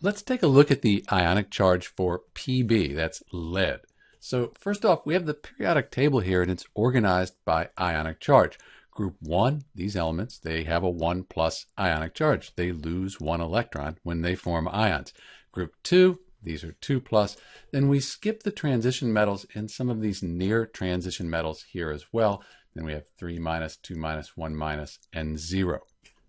Let's take a look at the ionic charge for Pb, that's lead. So first off, we have the periodic table here, and it's organized by ionic charge. Group 1, these elements, they have a 1 plus ionic charge. They lose 1 electron when they form ions. Group 2, these are 2 plus. Then we skip the transition metals and some of these near transition metals here as well. Then we have 3 minus, 2 minus, 1 minus, and 0.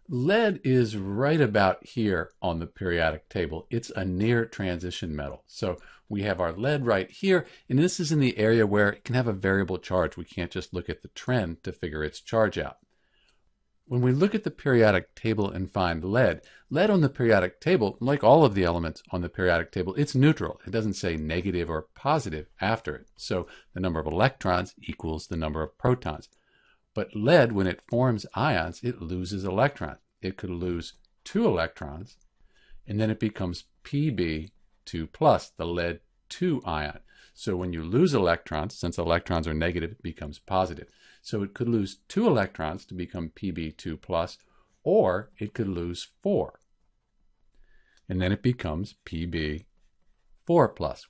Lead is right about here on the periodic table. It's a near transition metal. So we have our lead right here, and this is in the area where it can have a variable charge. We can't just look at the trend to figure its charge out. When we look at the periodic table and find lead on the periodic table, like all of the elements on the periodic table, it's neutral. It doesn't say negative or positive after it. So the number of electrons equals the number of protons. But lead, when it forms ions, it loses electrons. It could lose 2 electrons, and then it becomes Pb2+, the lead 2 ion. So when you lose electrons, since electrons are negative, it becomes positive. So it could lose 2 electrons to become Pb2+, or it could lose 4. And then it becomes Pb4+.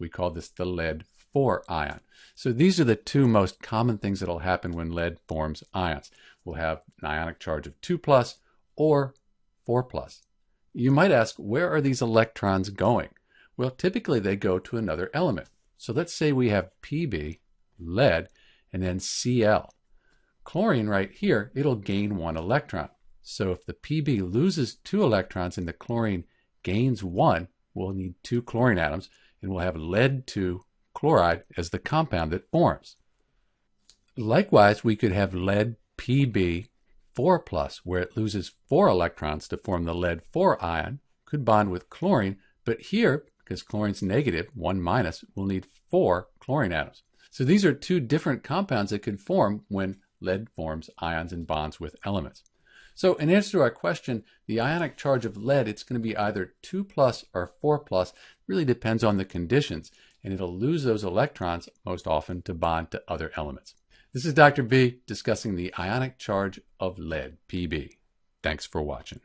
We call this the lead 4 ion. So these are the two most common things that will happen when lead forms ions. We'll have an ionic charge of 2+ or 4+. You might ask, where are these electrons going? Well, typically they go to another element. So let's say we have Pb, lead, and then Cl. Chlorine right here, it'll gain 1 electron. So if the Pb loses 2 electrons and the chlorine gains 1, we'll need 2 chlorine atoms, and we'll have lead 2 chloride as the compound that forms. Likewise, we could have lead Pb4+, where it loses 4 electrons to form the lead 4 ion, could bond with chlorine, but here, because chlorine's negative, 1 minus, we'll need 4 chlorine atoms. So these are two different compounds that could form when lead forms ions and bonds with elements. So in answer to our question, the ionic charge of lead, it's going to be either 2+ or 4+. Really depends on the conditions, and it'll lose those electrons most often to bond to other elements. This is Dr. B discussing the ionic charge of lead, Pb. Thanks for watching.